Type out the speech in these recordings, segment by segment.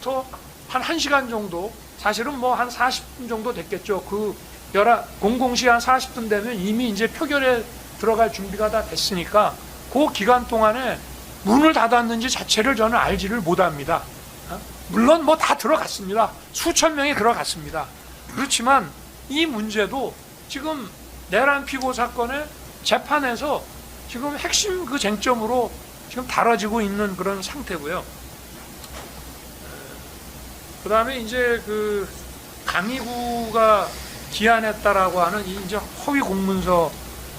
시작부터 한 1시간 정도, 사실은 뭐 한 40분 정도 됐겠죠. 그 00시 한 40분 되면 이미 이제 표결에 들어갈 준비가 다 됐으니까 그 기간 동안에 문을 닫았는지 자체를 저는 알지를 못합니다. 물론 뭐 다 들어갔습니다. 수천 명이 들어갔습니다. 그렇지만 이 문제도 지금 내란 피고 사건의 재판에서 지금 핵심 그 쟁점으로 지금 다뤄지고 있는 그런 상태고요. 그 다음에 이제 그 강의구가 기한했다라고 하는 이 이제 허위 공문서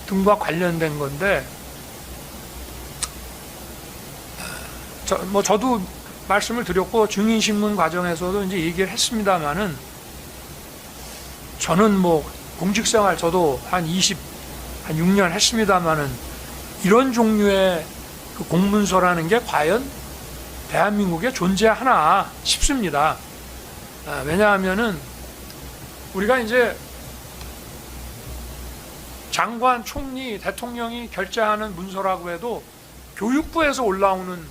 등과 관련된 건데, 저도 말씀을 드렸고 증인신문 과정에서도 이제 얘기를 했습니다만은, 저는 뭐 공직생활 저도 한 6년 했습니다만은 이런 종류의 그 공문서라는 게 과연 대한민국에 존재하나 싶습니다. 왜냐하면은 우리가 이제 장관, 총리, 대통령이 결재하는 문서라고 해도 교육부에서 올라오는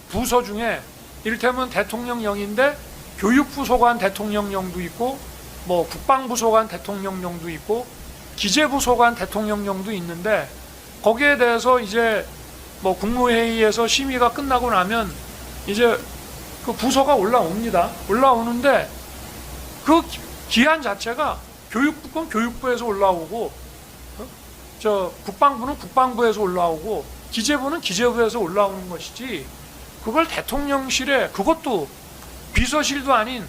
부서 중에 이를테면 대통령령인데 교육부 소관 대통령령도 있고, 뭐 국방부 소관 대통령령도 있고, 기재부 소관 대통령령도 있는데, 거기에 대해서 이제 뭐 국무회의에서 심의가 끝나고 나면 이제 그 부서가 올라옵니다. 올라오는데 그 기한 자체가 교육부 건 교육부에서 올라오고, 저 국방부는 국방부에서 올라오고, 기재부는 기재부에서 올라오는 것이지, 그걸 대통령실에, 그것도 비서실도 아닌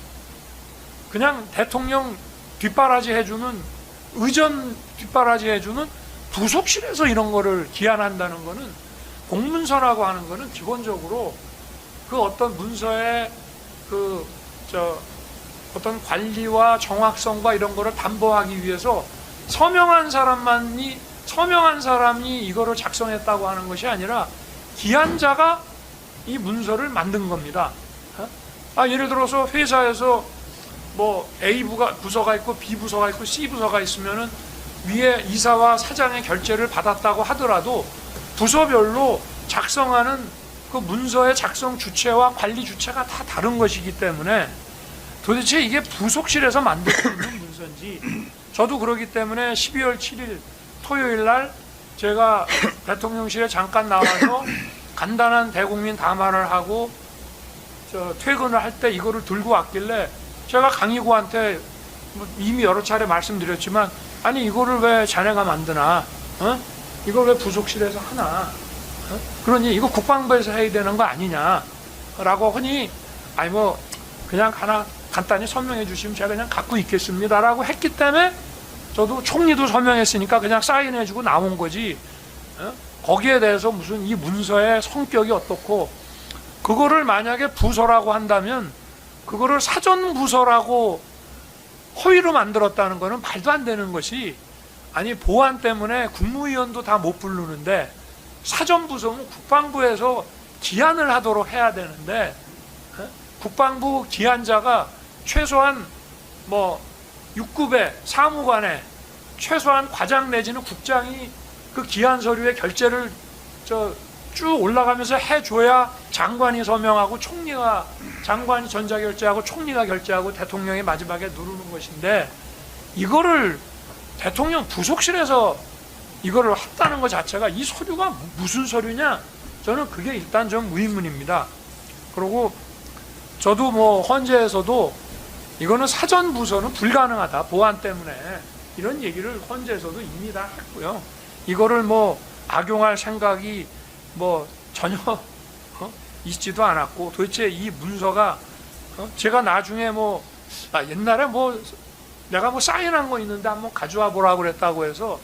그냥 대통령 뒷바라지 해주는, 의전 뒷바라지 해주는 부속실에서 이런 거를 기한한다는 거는, 공문서라고 하는 거는 기본적으로 그 어떤 문서의 어떤 관리와 정확성과 이런 거를 담보하기 위해서 서명한 사람이 이거를 작성했다고 하는 것이 아니라 기한자가 이 문서를 만든 겁니다. 예를 들어서 회사에서 뭐 A 부서가 있고 B 부서가 있고 C 부서가 있으면은 위에 이사와 사장의 결재를 받았다고 하더라도 부서별로 작성하는 그 문서의 작성 주체와 관리 주체가 다 다른 것이기 때문에 도대체 이게 부속실에서 만들고 있는 문서인지, 저도 그러기 때문에 12월 7일 토요일 날 제가 대통령실에 잠깐 나와서 간단한 대국민 담화를 하고 퇴근을 할 때 이거를 들고 왔길래 제가 강의구한테 이미 여러 차례 말씀드렸지만, 아니 이거를 왜 자네가 만드나, 이걸 왜 부속실에서 하나, 그러니 이거 국방부에서 해야 되는 거 아니냐라고 하니, 아니 뭐 그냥 하나 간단히 설명해 주시면 제가 그냥 갖고 있겠습니다라고 했기 때문에, 저도 총리도 서명했으니까 그냥 사인해 주고 나온 거지, 거기에 대해서 무슨 이 문서의 성격이 어떻고, 그거를 만약에 부서라고 한다면 그거를 사전 부서라고 허위로 만들었다는 거는 말도 안 되는 것이, 아니 보안 때문에 국무위원도 다 못 부르는데 사전 부서는 국방부에서 기한을 하도록 해야 되는데, 국방부 기한자가 최소한 뭐 6급의 사무관에 최소한 과장 내지는 국장이 그 기한 서류의 결재를 쭉 올라가면서 해줘야 장관이 서명하고, 장관이 전자결재하고 총리가 결재하고 대통령이 마지막에 누르는 것인데, 이거를 대통령 부속실에서 이거를 했다는 것 자체가, 이 서류가 무슨 서류냐, 저는 그게 일단 좀 의문입니다. 그리고 저도 뭐 헌재에서도 이거는 사전 부서는 불가능하다, 보안 때문에, 이런 얘기를 헌재에서도 이미 다 했고요. 이거를 뭐 악용할 생각이 뭐 전혀 있지도 않았고, 도대체 이 문서가 제가 나중에 뭐 옛날에 뭐 내가 뭐 사인한 거 있는데 한번 가져와 보라고 그랬다고 해서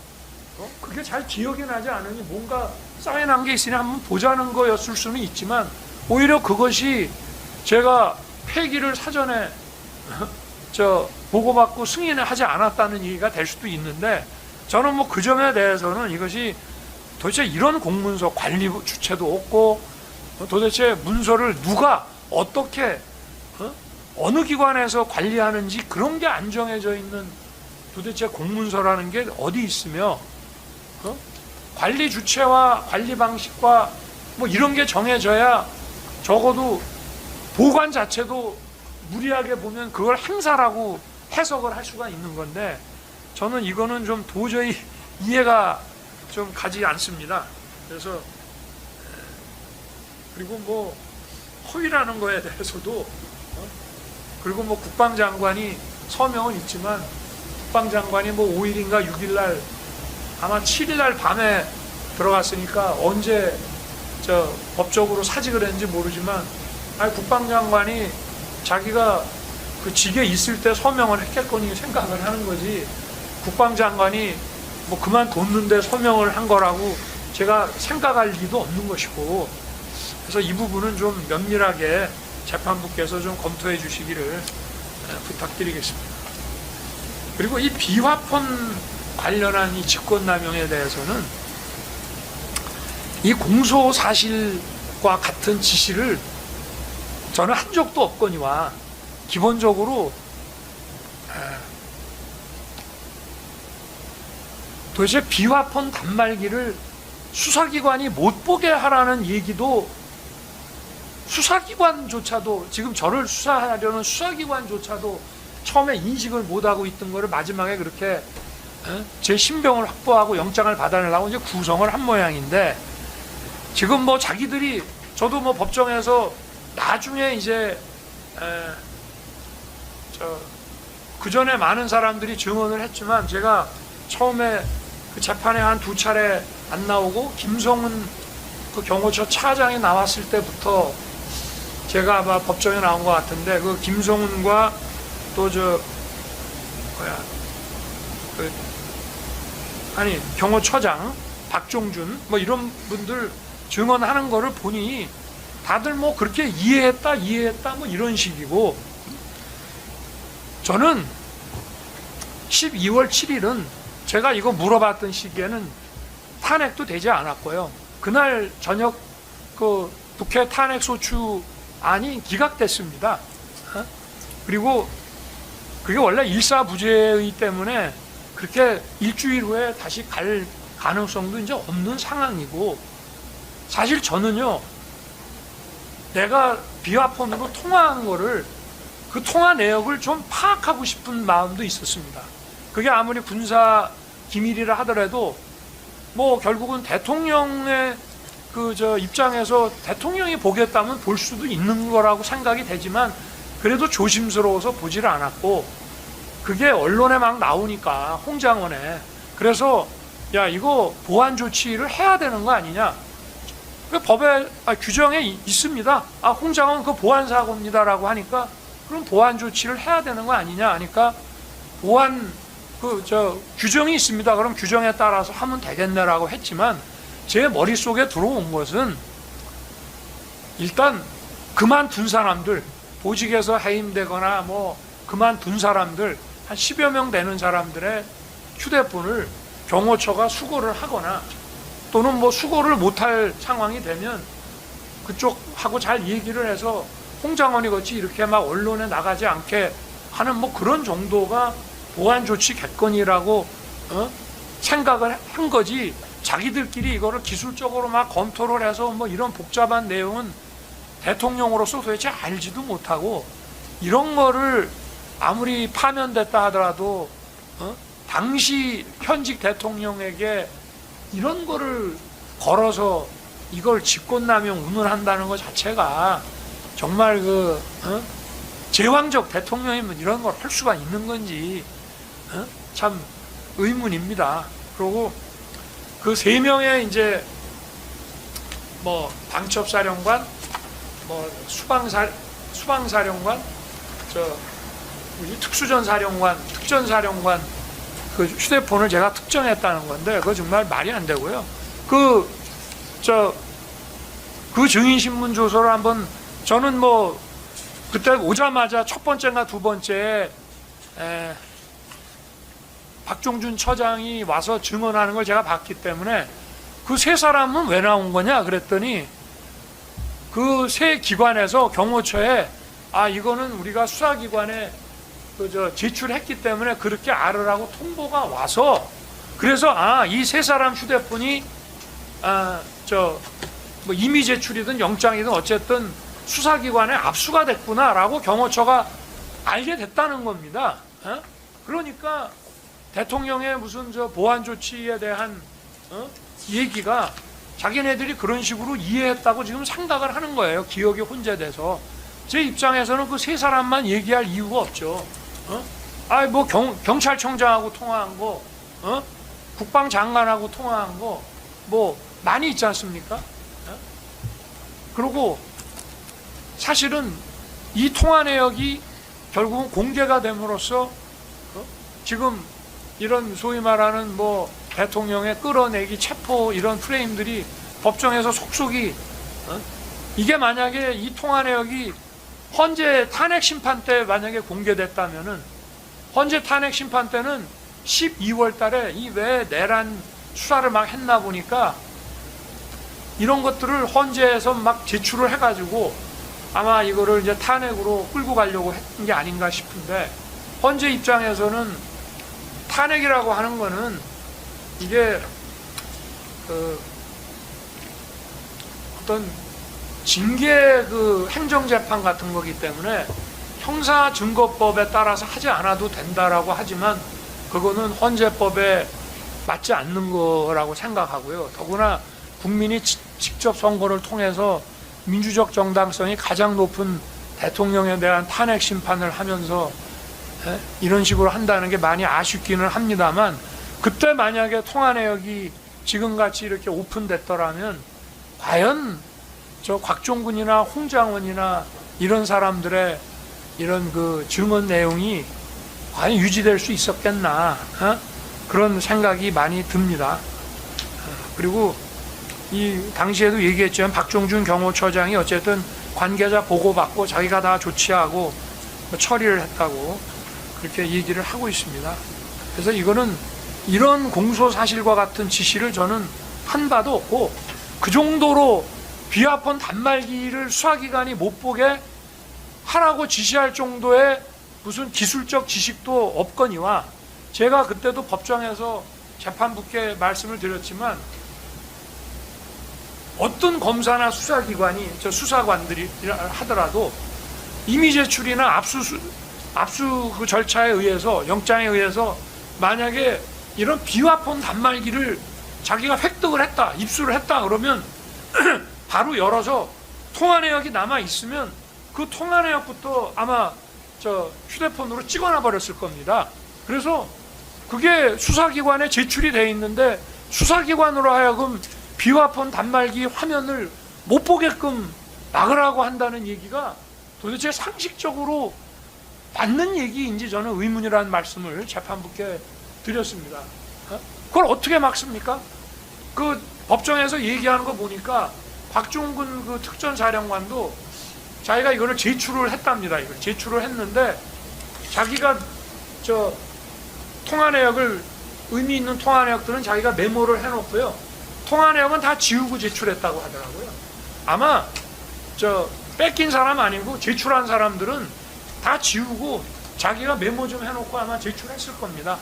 그게 잘 기억이 나지 않으니, 뭔가 사인한 게 있으니 한번 보자는 거였을 수는 있지만, 오히려 그것이 제가 폐기를 사전에 보고받고 승인을 하지 않았다는 얘기가 될 수도 있는데, 저는 뭐 그 점에 대해서는 이것이 도대체 이런 공문서 관리 주체도 없고, 도대체 문서를 누가 어떻게 어느 기관에서 관리하는지 그런 게 안 정해져 있는 도대체 공문서라는 게 어디 있으며, 관리 주체와 관리 방식과 뭐 이런 게 정해져야 적어도 보관 자체도 무리하게 보면 그걸 행사라고 해석을 할 수가 있는 건데, 저는 이거는 좀 도저히 이해가 좀 가지 않습니다. 그래서 그리고 뭐 허위라는 거에 대해서도 그리고 뭐 국방장관이 서명은 있지만 국방장관이 뭐 5일인가 6일날 아마 7일날 밤에 들어갔으니까 언제 저 법적으로 사직을 했는지 모르지만, 아니 국방장관이 자기가 그 직에 있을 때 서명을 했겠거니 생각을 하는 거지, 국방장관이 뭐 그만뒀는데 서명을 한 거라고 제가 생각할 리도 없는 것이고, 그래서 이 부분은 좀 면밀하게 재판부께서 좀 검토해 주시기를 부탁드리겠습니다. 그리고 이 비화폰 관련한 이 직권남용에 대해서는 이 공소 사실과 같은 지시를 저는 한 적도 없거니와, 기본적으로 도대체 비화폰 단말기를 수사기관이 못 보게 하라는 얘기도, 수사기관조차도 지금 저를 수사하려는 수사기관조차도 처음에 인식을 못하고 있던 거를 마지막에 그렇게 제 신병을 확보하고 영장을 받아내려고 이제 구성을 한 모양인데, 지금 뭐 자기들이, 저도 뭐 법정에서 나중에 이제 그 전에 많은 사람들이 증언을 했지만, 제가 처음에 그 재판에 한 2차례 안 나오고 김성은 그 경호처 차장이 나왔을 때부터 제가 아마 법정에 나온 것 같은데, 그 김성훈과 또 경호처장 박종준 뭐 이런 분들 증언하는 거를 보니 다들 뭐 그렇게 이해했다 뭐 이런 식이고, 저는 12월 7일은 제가 이거 물어봤던 시기에는 탄핵도 되지 않았고요. 그날 저녁 그 국회 탄핵소추안이 기각됐습니다. 그리고 그게 원래 일사부재의 때문에 그렇게 일주일 후에 다시 갈 가능성도 이제 없는 상황이고, 사실 저는요, 내가 비화폰으로 통화한 거를, 그 통화 내역을 좀 파악하고 싶은 마음도 있었습니다. 그게 아무리 군사 기밀이라 하더라도 뭐 결국은 대통령의 입장에서 대통령이 보겠다면 볼 수도 있는 거라고 생각이 되지만, 그래도 조심스러워서 보지를 않았고, 그게 언론에 막 나오니까 홍장원에, 그래서 야 이거 보안 조치를 해야 되는 거 아니냐, 그 법에 규정에 있습니다. 홍장원 그 보안 사고입니다라고 하니까, 그럼 보안 조치를 해야 되는 거 아니냐 하니까, 보안 규정이 있습니다. 그럼 규정에 따라서 하면 되겠네라고 했지만, 제 머릿속에 들어온 것은 일단 그만둔 사람들, 보직에서 해임되거나 뭐 그만둔 사람들 한 10여 명 되는 사람들의 휴대폰을 경호처가 수거를 하거나, 또는 뭐 수거를 못할 상황이 되면 그쪽하고 잘 얘기를 해서 홍장원이 같이 이렇게 막 언론에 나가지 않게 하는 뭐 그런 정도가 보안 조치 객건이라고 생각을 한 거지, 자기들끼리 이거를 기술적으로 막 검토를 해서 뭐 이런 복잡한 내용은 대통령으로서 도대체 알지도 못하고, 이런 거를 아무리 파면됐다 하더라도 당시 현직 대통령에게 이런 거를 걸어서 이걸 직권남용 운운한다는 것 자체가 정말 제왕적 대통령이면 이런 걸 할 수가 있는 건지 참 의문입니다. 그리고 그 3명의 이제 뭐 방첩사령관, 뭐 수방사령관, 특수전사령관, 특전사령관 그 휴대폰을 제가 특정했다는 건데, 그거 정말 말이 안 되고요. 그 증인신문 조서를 한번, 저는 뭐 그때 오자마자 첫 번째나 두 번째 박종준 처장이 와서 증언하는 걸 제가 봤기 때문에, 그 세 사람은 왜 나온 거냐 그랬더니, 그 세 기관에서 경호처에 이거는 우리가 수사기관에 제출했기 때문에 그렇게 알으라고 통보가 와서, 그래서 이 세 사람 휴대폰이 뭐 임의 제출이든 영장이든 어쨌든 수사기관에 압수가 됐구나라고 경호처가 알게 됐다는 겁니다. 그러니까 대통령의 무슨 보안 조치에 대한 얘기가 자기네들이 그런 식으로 이해했다고 지금 생각을 하는 거예요. 기억이 혼재돼서. 제 입장에서는 그 세 사람만 얘기할 이유가 없죠. 뭐 경찰청장하고 통화한 거, 국방장관하고 통화한 거, 뭐 많이 있지 않습니까? 그리고 사실은 이 통화 내역이 결국은 공개가 됨으로써 지금 이런 소위 말하는 뭐 대통령의 끌어내기 체포 이런 프레임들이 법정에서 속속이 이게 만약에 이 통화 내역이 헌재 탄핵 심판 때 만약에 공개됐다면은 헌재 탄핵 심판 때는 12월 달에 이 왜 내란 수사를 막 했나 보니까 이런 것들을 헌재에서 막 제출을 해가지고 아마 이거를 이제 탄핵으로 끌고 가려고 했던 게 아닌가 싶은데 헌재 입장에서는 탄핵이라고 하는 거는 이게 어떤 징계 행정재판 같은 거기 때문에 형사증거법에 따라서 하지 않아도 된다라고 하지만 그거는 헌재법에 맞지 않는 거라고 생각하고요. 더구나 국민이 직접 선거를 통해서 민주적 정당성이 가장 높은 대통령에 대한 탄핵 심판을 하면서 이런 식으로 한다는 게 많이 아쉽기는 합니다만 그때 만약에 통화 내역이 지금같이 이렇게 오픈됐더라면 과연 저 곽종근이나 홍장원이나 이런 사람들의 이런 증언 내용이 과연 유지될 수 있었겠나 그런 생각이 많이 듭니다. 그리고 이 당시에도 얘기했지만 박종준 경호처장이 어쨌든 관계자 보고받고 자기가 다 조치하고 처리를 했다고 그렇게 얘기를 하고 있습니다. 그래서 이거는 이런 공소사실과 같은 지시를 저는 한 바도 없고 그 정도로 비아폰 단말기를 수사기관이 못 보게 하라고 지시할 정도의 무슨 기술적 지식도 없거니와 제가 그때도 법정에서 재판부께 말씀을 드렸지만 어떤 검사나 수사기관이 수사관들이 하더라도 임의 제출이나 압수 그 절차에 의해서 영장에 의해서 만약에 이런 비와폰 단말기를 자기가 획득을 했다, 입수를 했다 그러면 바로 열어서 통화 내역이 남아 있으면 그 통화 내역부터 아마 휴대폰으로 찍어놔 버렸을 겁니다. 그래서 그게 수사기관에 제출이 돼 있는데 수사기관으로 하여금 비와폰 단말기 화면을 못 보게끔 막으라고 한다는 얘기가 도대체 상식적으로 맞는 얘기인지 저는 의문이라는 말씀을 재판부께 드렸습니다. 그걸 어떻게 막습니까? 그 법정에서 얘기하는 거 보니까 박종근 그 특전사령관도 자기가 이거를 제출을 했답니다. 이걸 제출을 했는데 자기가 통화 내역을 의미 있는 통화 내역들은 자기가 메모를 해놓고요. 통화 내역은 다 지우고 제출했다고 하더라고요. 아마 뺏긴 사람 아니고 제출한 사람들은 다 지우고 자기가 메모 좀 해놓고 아마 제출했을 겁니다.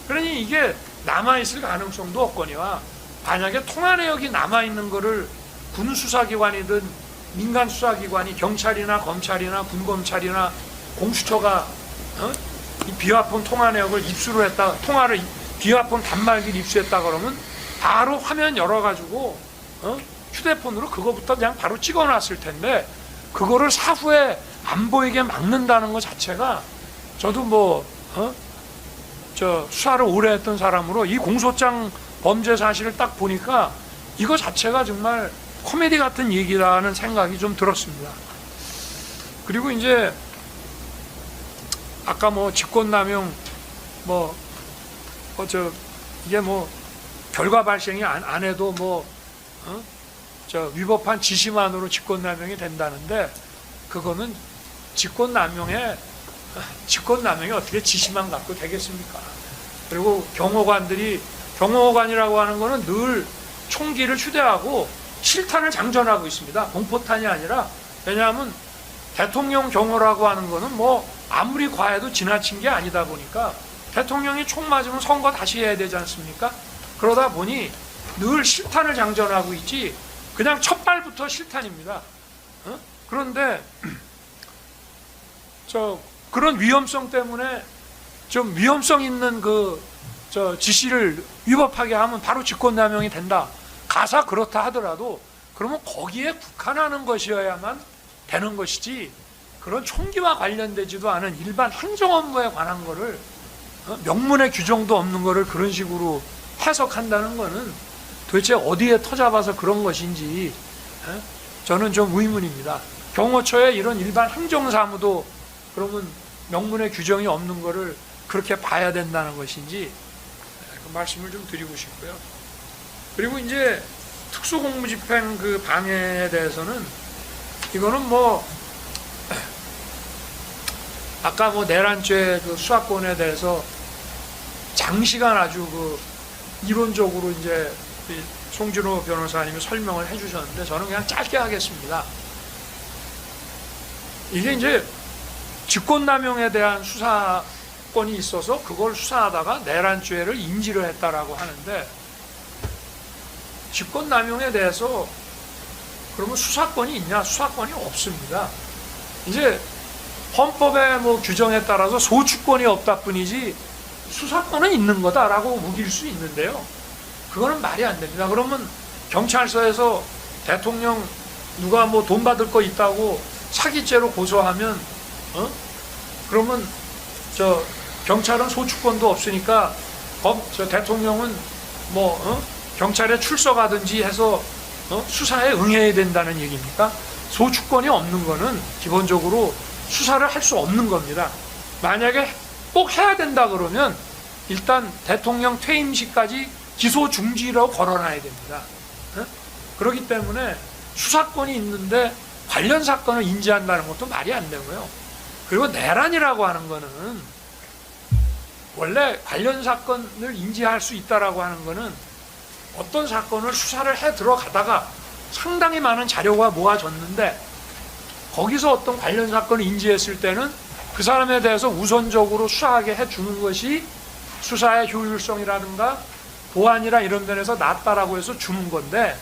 그러니 이게 남아있을 가능성도 없거니와 만약에 통화 내역이 남아있는 거를 군 수사기관이든 민간 수사기관이 경찰이나 검찰이나 군검찰이나 공수처가 이 비와폰 통화 내역을 입수를 했다, 비와폰 단말기를 입수했다 그러면 바로 화면 열어가지고 휴대폰으로 그거부터 그냥 바로 찍어놨을 텐데 그거를 사후에 안 보이게 막는다는 것 자체가 저도 수사를 오래 했던 사람으로 이 공소장 범죄 사실을 딱 보니까 이거 자체가 정말 코미디 같은 얘기라는 생각이 좀 들었습니다. 그리고 이제 아까 직권남용 이게 결과 발생이 안 해도 위법한 지시만으로 직권남용이 된다는데 그거는 직권남용이 어떻게 지시만 갖고 되겠습니까? 그리고 경호관이라고 하는 거는 늘 총기를 휴대하고 실탄을 장전하고 있습니다. 공포탄이 아니라. 왜냐하면 대통령 경호라고 하는 거는 아무리 과해도 지나친 게 아니다 보니까 대통령이 총 맞으면 선거 다시 해야 되지 않습니까? 그러다 보니 늘 실탄을 장전하고 있지 그냥 첫 발부터 실탄입니다. 그런데 그런 위험성 때문에 좀 위험성 있는 지시를 위법하게 하면 바로 직권남용이 된다. 가사 그렇다 하더라도 그러면 거기에 국한하는 것이어야만 되는 것이지, 그런 총기와 관련되지도 않은 일반 행정 업무에 관한 거를 명문의 규정도 없는 거를 그런 식으로 해석한다는 거는 도대체 어디에 터잡아서 그런 것인지 저는 좀 의문입니다. 경호처에 이런 일반 행정사무도 그러면 명문의 규정이 없는 거를 그렇게 봐야 된다는 것인지 그 말씀을 좀 드리고 싶고요. 그리고 이제 특수공무집행 그 방해에 대해서는 이거는 아까 내란죄 그 수사권에 대해서 장시간 아주 이론적으로 이제 송진호 변호사님이 설명을 해주셨는데 저는 그냥 짧게 하겠습니다. 이게 이제 직권남용에 대한 수사권이 있어서 그걸 수사하다가 내란죄를 인지를 했다라고 하는데, 직권남용에 대해서 그러면 수사권이 있냐? 수사권이 없습니다. 이제 헌법의 규정에 따라서 소추권이 없다 뿐이지 수사권은 있는 거다라고 우길 수 있는데요. 그거는 말이 안 됩니다. 그러면 경찰서에서 대통령 누가 돈 받을 거 있다고 사기죄로 고소하면 그러면 경찰은 소추권도 없으니까 대통령은 경찰에 출석하든지 해서 수사에 응해야 된다는 얘기입니까? 소추권이 없는 거는 기본적으로 수사를 할 수 없는 겁니다. 만약에 꼭 해야 된다 그러면 일단 대통령 퇴임 시까지 기소 중지라고 걸어놔야 됩니다. 그렇기 때문에 수사권이 있는데 관련 사건을 인지한다는 것도 말이 안 되고요. 그리고 내란이라고 하는 거는 원래 관련 사건을 인지할 수 있다라고 하는 거는 어떤 사건을 수사를 해 들어가다가 상당히 많은 자료가 모아졌는데 거기서 어떤 관련 사건을 인지했을 때는 그 사람에 대해서 우선적으로 수사하게 해주는 것이 수사의 효율성이라든가 보안이나 이런 면에서 낫다라고 해서 주는 건데,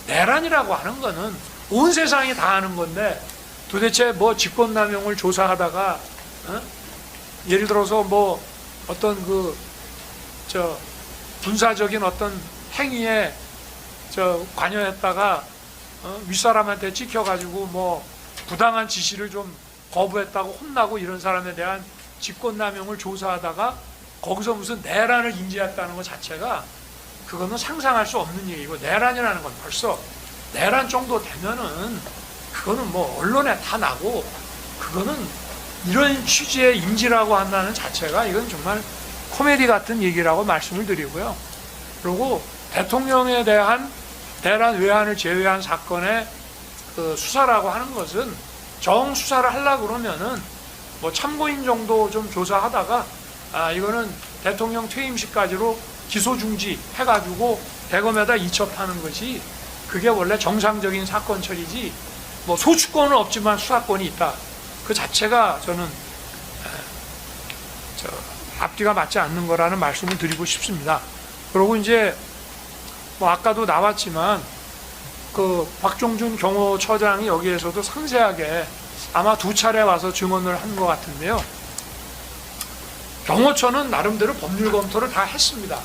내란이라고 하는 거는 온 세상이 다 아는 건데 도대체 직권남용을 조사하다가 예를 들어서 어떤 군사적인 어떤 행위에 관여했다가 윗사람한테 찍혀가지고 부당한 지시를 좀 거부했다고 혼나고 이런 사람에 대한 직권남용을 조사하다가 거기서 무슨 내란을 인지했다는 것 자체가 그거는 상상할 수 없는 얘기고, 내란이라는 건 벌써 내란 정도 되면은 그거는 언론에 다 나고 그거는 이런 취지의 인지라고 한다는 자체가 이건 정말 코미디 같은 얘기라고 말씀을 드리고요. 그리고 대통령에 대한 대란 외환을 제외한 사건의 수사라고 하는 것은 정수사를 하려고 그러면은 참고인 정도 좀 조사하다가 이거는 대통령 퇴임시까지로 기소 중지 해가지고 대검에다 이첩하는 것이 그게 원래 정상적인 사건 처리지, 소추권은 없지만 수사권이 있다, 그 자체가 저는 앞뒤가 맞지 않는 거라는 말씀을 드리고 싶습니다. 그리고 이제 아까도 나왔지만 박종준 경호처장이 여기에서도 상세하게 아마 2차례 와서 증언을 한 것 같은데요. 경호처는 나름대로 법률 검토를 다 했습니다.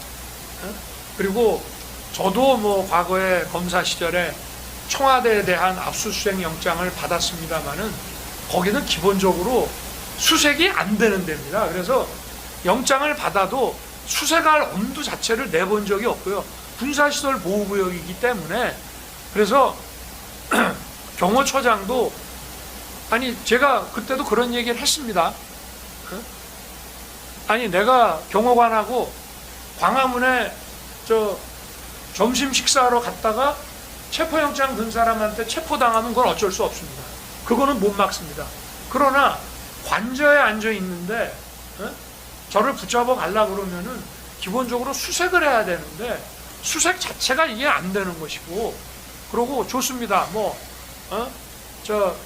그리고 저도 과거에 검사 시절에 청와대에 대한 압수수색 영장을 받았습니다만은 거기는 기본적으로 수색이 안 되는 데입니다. 그래서 영장을 받아도 수색할 엄두 자체를 내본 적이 없고요. 군사시설 보호구역이기 때문에. 그래서 경호처장도 제가 그때도 그런 얘기를 했습니다. 내가 경호관하고 광화문에 점심 식사하러 갔다가 체포영장 든 사람한테 체포당하면 그건 어쩔 수 없습니다. 그거는 못 막습니다. 그러나 관저에 앉아 있는데 저를 붙잡아 가려고 그러면은 기본적으로 수색을 해야 되는데 수색 자체가 이게 안 되는 것이고, 그러고 좋습니다.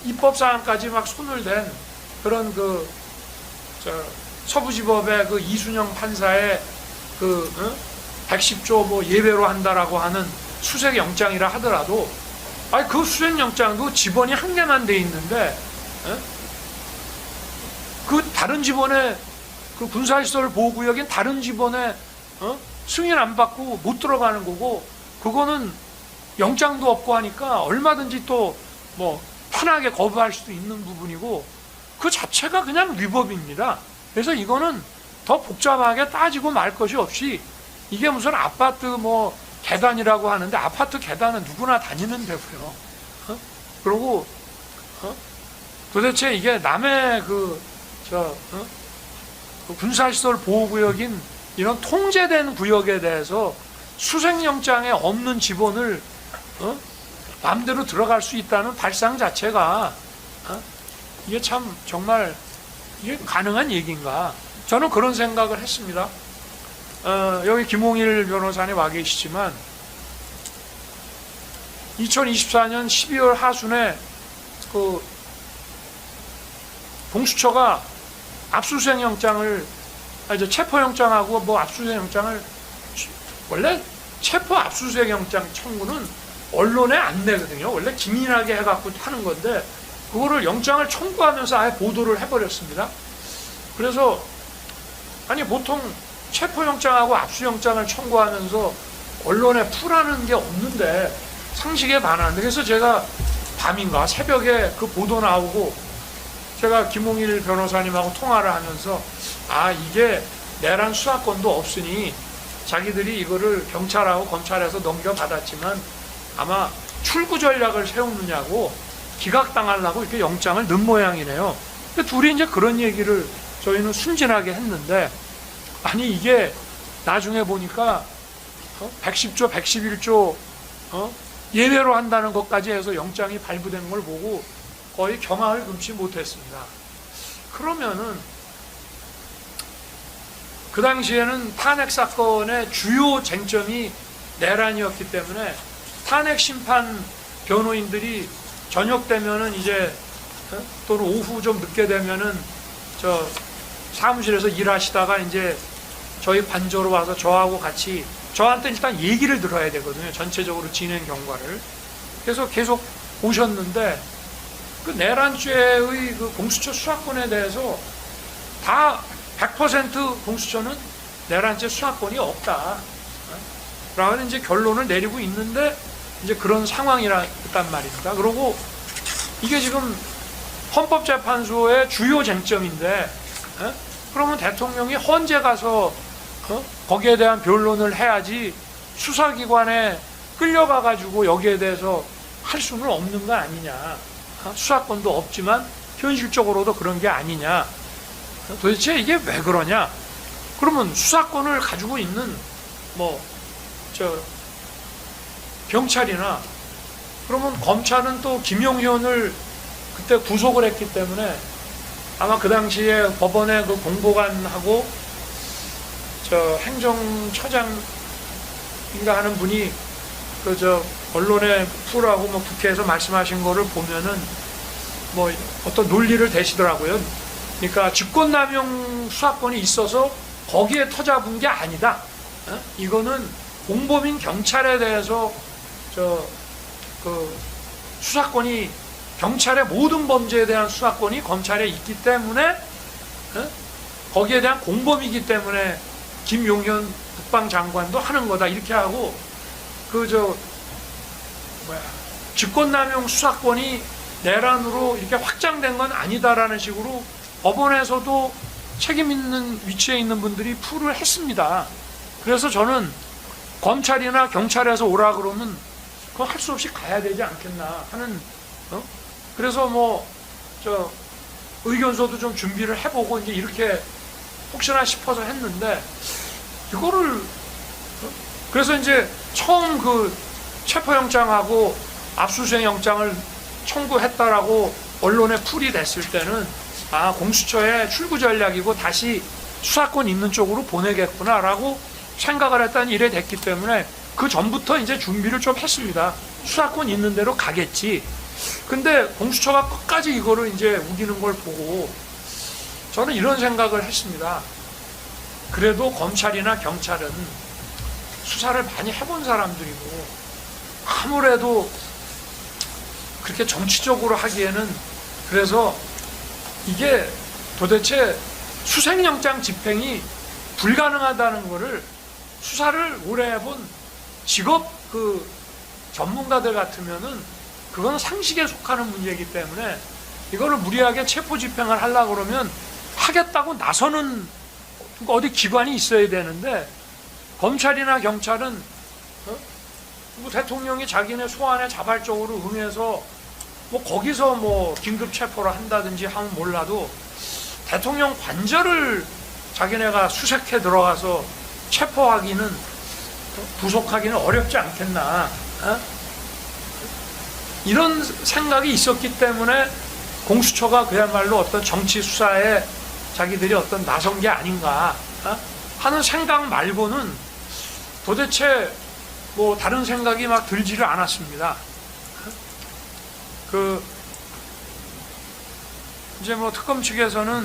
입법사항까지 막 손을 댄 그런 서부지법의 이순영 판사의 110조 예외로 한다라고 하는 수색 영장이라 하더라도 아니 그 수색영장도 지번이 한 개만 돼 있는데 에? 그 다른 지번에 그 군사시설 보호구역인 다른 지번에 승인 안 받고 못 들어가는 거고, 그거는 영장도 없고 하니까 얼마든지 또 뭐 편하게 거부할 수도 있는 부분이고, 그 자체가 그냥 위법입니다. 그래서 이거는 더 복잡하게 따지고 말 것이 없이, 이게 무슨 아파트 뭐 계단이라고 하는데 아파트 계단은 누구나 다니는 데고요. 그리고 도대체 이게 남의 그 군사시설 보호구역인 이런 통제된 구역에 대해서 수색영장에 없는 지번을 마음대로 들어갈 수 있다는 발상 자체가 이게 참 정말 이게 가능한 얘기인가? 저는 그런 생각을 했습니다. 여기 김홍일 변호사님 와 계시지만 2024년 12월 하순에 그 공수처가 압수수색영장을 체포영장하고 뭐 압수수색영장을, 원래 체포 압수수색영장 청구는 언론에 안 내거든요. 원래 기민하게 해갖고 하는 건데 그거를 영장을 청구하면서 아예 보도를 해버렸습니다. 그래서 아니 보통 체포영장하고 압수영장을 청구하면서 언론에 풀하는 게 없는데 상식에 반하는데, 그래서 제가 밤인가 새벽에 그 보도 나오고 제가 김홍일 변호사님하고 통화를 하면서 이게 내란 수사권도 없으니 자기들이 이거를 경찰하고 검찰에서 넘겨받았지만 아마 출구 전략을 세우느냐고 기각당하려고 이렇게 영장을 넣은 모양이네요. 근데 둘이 이제 그런 얘기를 저희는 순진하게 했는데, 아니 이게 나중에 보니까 110조, 111조 예외로 한다는 것까지 해서 영장이 발부된 걸 보고 거의 경악을 금치 못했습니다. 그러면은 그 당시에는 탄핵 사건의 주요 쟁점이 내란이었기 때문에 탄핵 심판 변호인들이 저녁 되면은 이제 또는 오후 좀 늦게 되면은 저 사무실에서 일하시다가 이제 저희 관저로 와서 저하고 같이, 저한테 일단 얘기를 들어야 되거든요. 전체적으로 진행 경과를. 그래서 계속 오셨는데 그 내란죄의 그 공수처 수사권에 대해서 다 100% 공수처는 내란죄 수사권이 없다 라는 이제 결론을 내리고 있는데, 이제 그런 상황이란 말입니다. 그리고 이게 지금 헌법재판소의 주요 쟁점인데, 그러면 대통령이 헌재 가서 거기에 대한 변론을 해야지 수사기관에 끌려가 가지고 여기에 대해서 할 수는 없는 거 아니냐. 수사권도 없지만 현실적으로도 그런 게 아니냐. 도대체 이게 왜 그러냐? 그러면 수사권을 가지고 있는 경찰이나, 그러면 검찰은 또 김용현을 그때 구속을 했기 때문에 아마 그 당시에 법원의 그 공보관하고 행정처장인가 하는 분이 언론에 풀하고 국회에서 말씀하신 거를 보면은 어떤 논리를 대시더라고요. 그러니까 직권남용 수사권이 있어서 거기에 터잡은 게 아니다. 이거는 공범인 경찰에 대해서 수사권이, 경찰의 모든 범죄에 대한 수사권이 검찰에 있기 때문에 거기에 대한 공범이기 때문에 김용현 국방장관도 하는 거다, 이렇게 하고 직권남용 수사권이 내란으로 이렇게 확장된 건 아니다라는 식으로 법원에서도 책임 있는 위치에 있는 분들이 풀을 했습니다. 그래서 저는 검찰이나 경찰에서 오라 그러면 그거 할 수 없이 가야 되지 않겠나 하는, 그래서 의견서도 좀 준비를 해보고 이제 이렇게 혹시나 싶어서 했는데, 이거를 그래서 이제 처음 그 체포영장하고 압수수색영장을 청구했다라고 언론에 풀이 됐을 때는 공수처의 출구 전략이고 다시 수사권 있는 쪽으로 보내겠구나라고 생각을 했다는 일에 됐기 때문에 그 전부터 이제 준비를 좀 했습니다. 수사권 있는 대로 가겠지. 근데 공수처가 끝까지 이거를 이제 우기는 걸 보고 저는 이런 생각을 했습니다. 그래도 검찰이나 경찰은 수사를 많이 해본 사람들이고 아무래도 그렇게 정치적으로 하기에는, 그래서 이게 도대체 수색영장 집행이 불가능하다는 거를 수사를 오래 해본 직업 전문가들 같으면은 그건 상식에 속하는 문제이기 때문에 이거를 무리하게 체포 집행을 하려고 그러면 하겠다고 나서는 어디 기관이 있어야 되는데, 검찰이나 경찰은 뭐 대통령이 자기네 소환에 자발적으로 응해서 뭐 거기서 뭐 긴급 체포를 한다든지 하면 몰라도 대통령 관저를 자기네가 수색해 들어가서 체포하기는, 구속하기는 어렵지 않겠나, 이런 생각이 있었기 때문에 공수처가 그야말로 어떤 정치 수사에 자기들이 어떤 나선 게 아닌가 하는 생각 말고는 도대체 뭐 다른 생각이 막 들지를 않았습니다. 이제 뭐 특검 측에서는